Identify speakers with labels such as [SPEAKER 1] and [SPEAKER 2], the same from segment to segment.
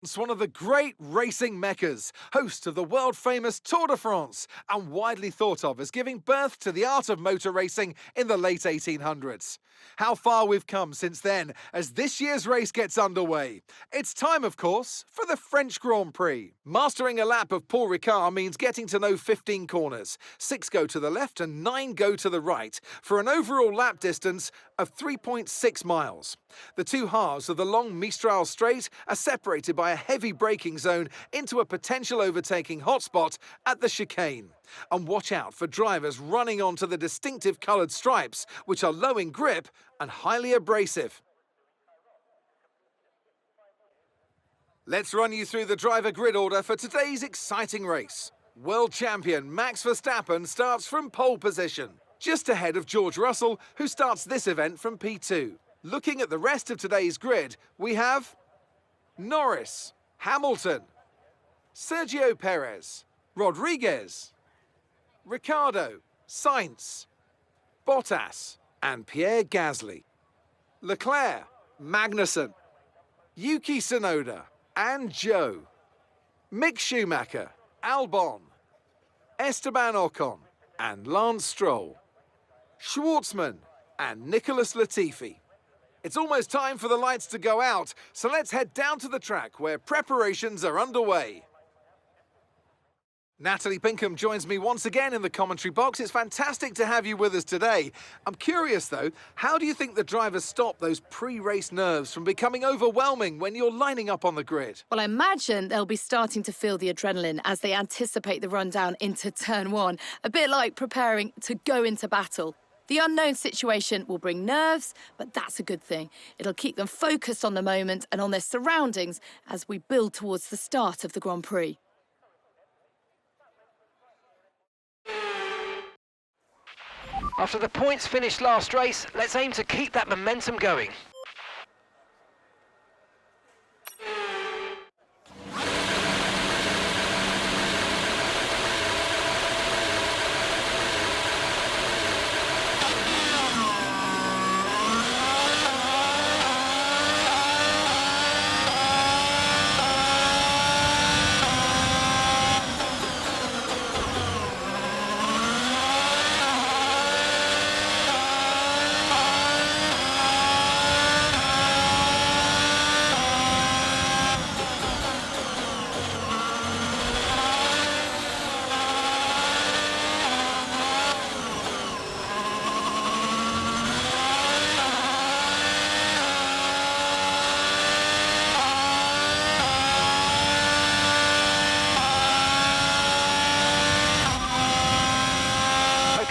[SPEAKER 1] It's one of the great racing meccas, host of the world-famous Tour de France, and widely thought of as giving birth to the art of motor racing in the late 1800s. How far we've come since then, as this year's race gets underway. It's time, of course, for the French Grand Prix. Mastering a lap of Paul Ricard means getting to know 15 corners. 6 go to the left and 9 go to the right, for an overall lap distance of 3.6 miles. The two halves of the long Mistral Straight are separated by a heavy braking zone into a potential overtaking hotspot at the chicane. And watch out for drivers running onto the distinctive coloured stripes, which are low in grip and highly abrasive. Let's run you through the driver grid order for today's exciting race. World champion Max Verstappen starts from pole position, just ahead of George Russell, who starts this event from P2. Looking at the rest of today's grid, we have Norris, Hamilton, Sergio Perez, Rodriguez, Ricciardo, Sainz, Bottas, and Pierre Gasly. Leclerc, Magnussen, Yuki Tsunoda, and Zhou. Mick Schumacher, Albon, Esteban Ocon, and Lance Stroll. Schwartzman, and Nicholas Latifi. It's almost time for the lights to go out, so let's head down to the track where preparations are underway. Natalie Pinkham joins me once again in the commentary box. It's fantastic to have you with us today. I'm curious though, how do you think the drivers stop those pre-race nerves from becoming overwhelming when you're lining up on the grid?
[SPEAKER 2] Well, I imagine they'll be starting to feel the adrenaline as they anticipate the rundown into turn 1, a bit like preparing to go into battle. The unknown situation will bring nerves, but that's a good thing. It'll keep them focused on the moment and on their surroundings as we build towards the start of the Grand Prix.
[SPEAKER 3] After the points finished last race, let's aim to keep that momentum going.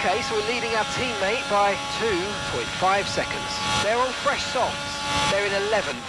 [SPEAKER 3] Okay, so we're leading our teammate by 2.5 seconds. They're on fresh softs. They're in 11th.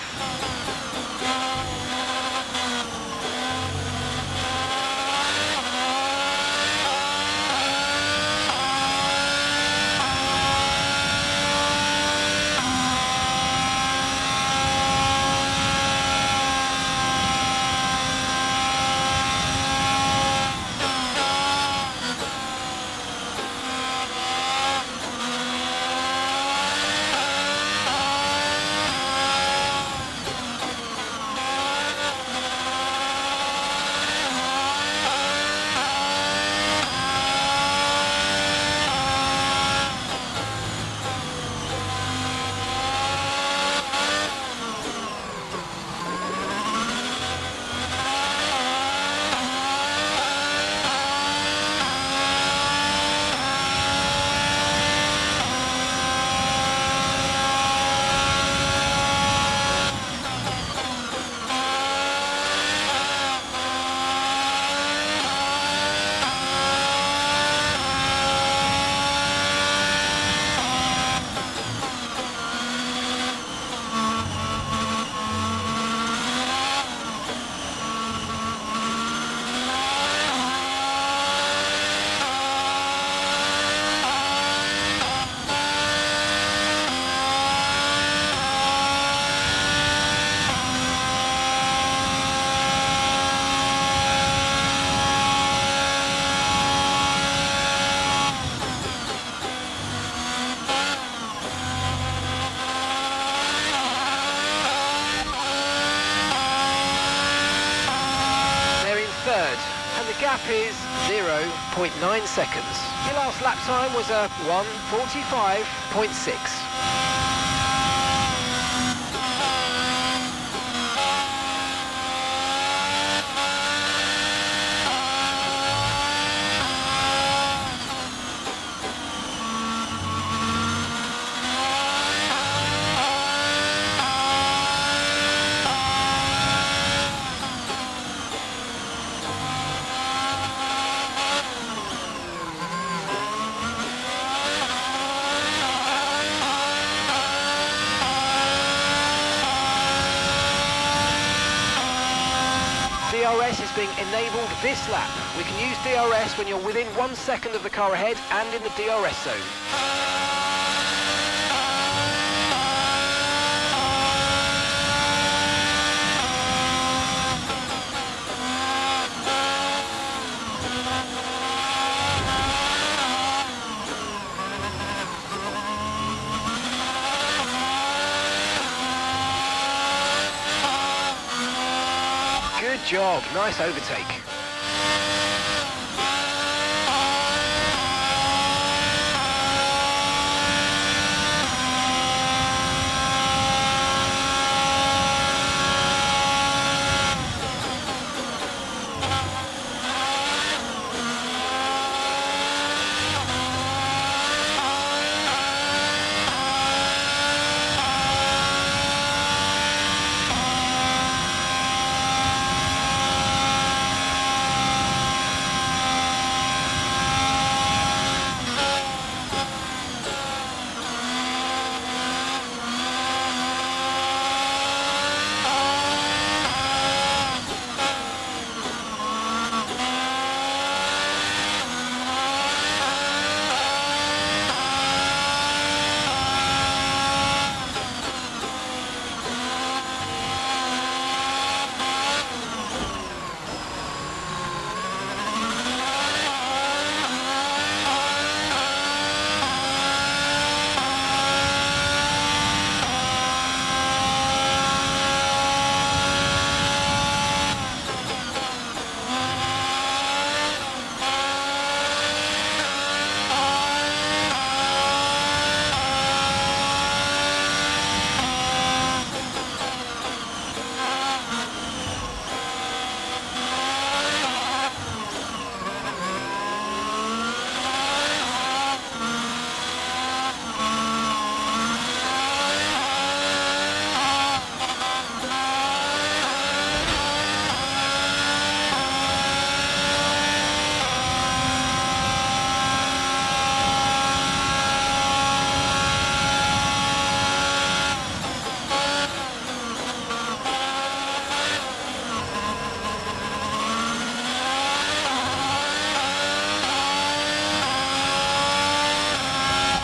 [SPEAKER 3] the gap is 0.9 seconds. Your last lap time was a 1:45.6. DRS is being enabled this lap. We can use DRS when you're within 1 second of the car ahead and in the DRS zone. Good job, nice overtake.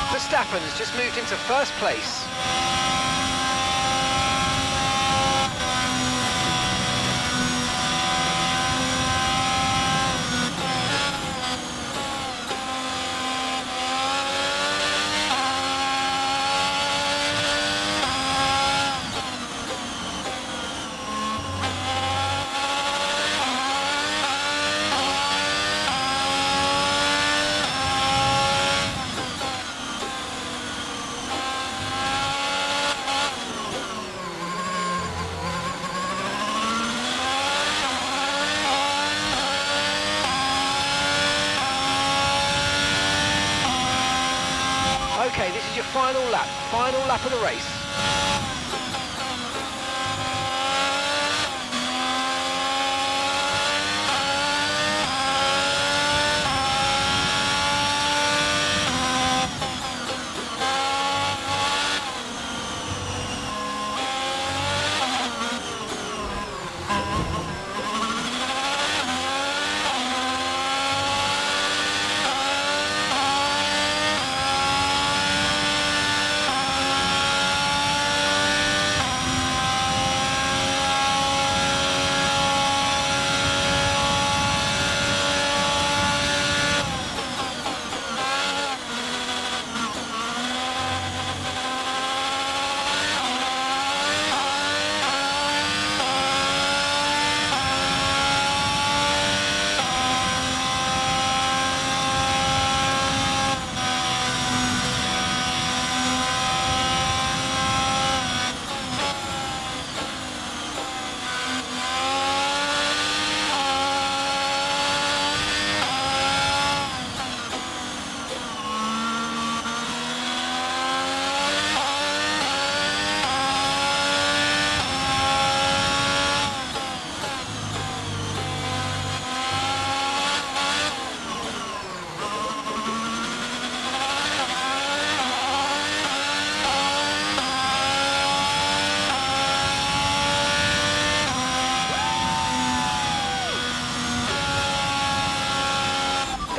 [SPEAKER 3] Verstappen has just moved into first place. Okay, this is your final lap of the race.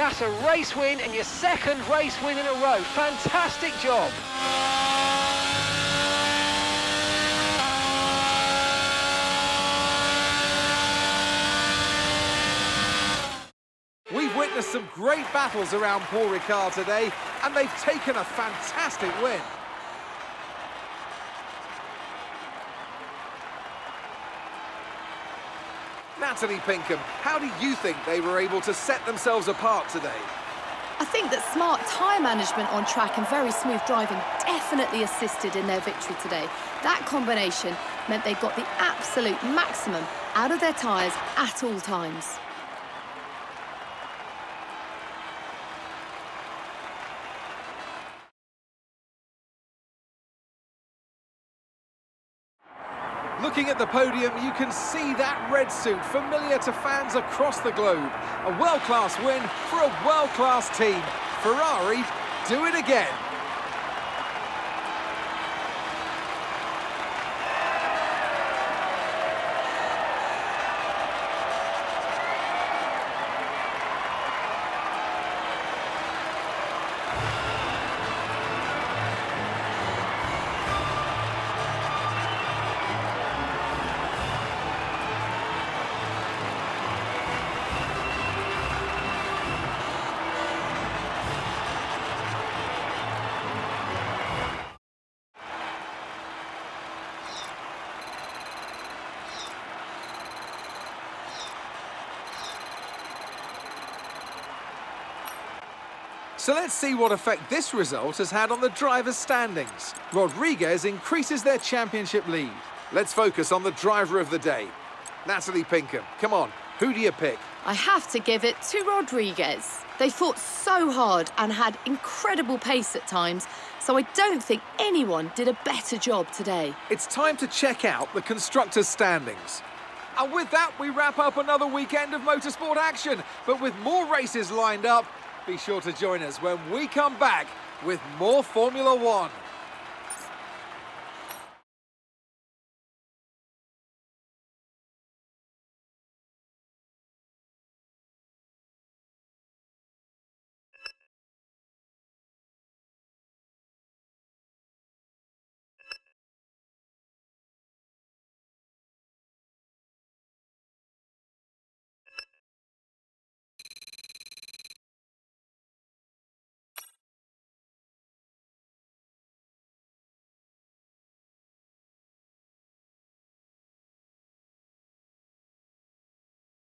[SPEAKER 3] That's a race win and your second race win in a row. Fantastic job.
[SPEAKER 1] We've witnessed some great battles around Paul Ricard today, and they've taken a fantastic win. Natalie Pinkham, how do you think they were able to set themselves apart today?
[SPEAKER 2] I think that smart tyre management on track and very smooth driving definitely assisted in their victory today. That combination meant they got the absolute maximum out of their tyres at all times.
[SPEAKER 1] Looking at the podium, you can see that red suit familiar to fans across the globe. A world-class win for a world-class team. Ferrari, do it again. So let's see what effect this result has had on the drivers' standings. Rodriguez increases their championship lead. Let's focus on the driver of the day. Natalie Pinkham, come on, who do you pick?
[SPEAKER 2] I have to give it to Rodriguez. They fought so hard and had incredible pace at times, so I don't think anyone did a better job today.
[SPEAKER 1] It's time to check out the constructors' standings. And with that, we wrap up another weekend of motorsport action. But with more races lined up, be sure to join us when we come back with more Formula One.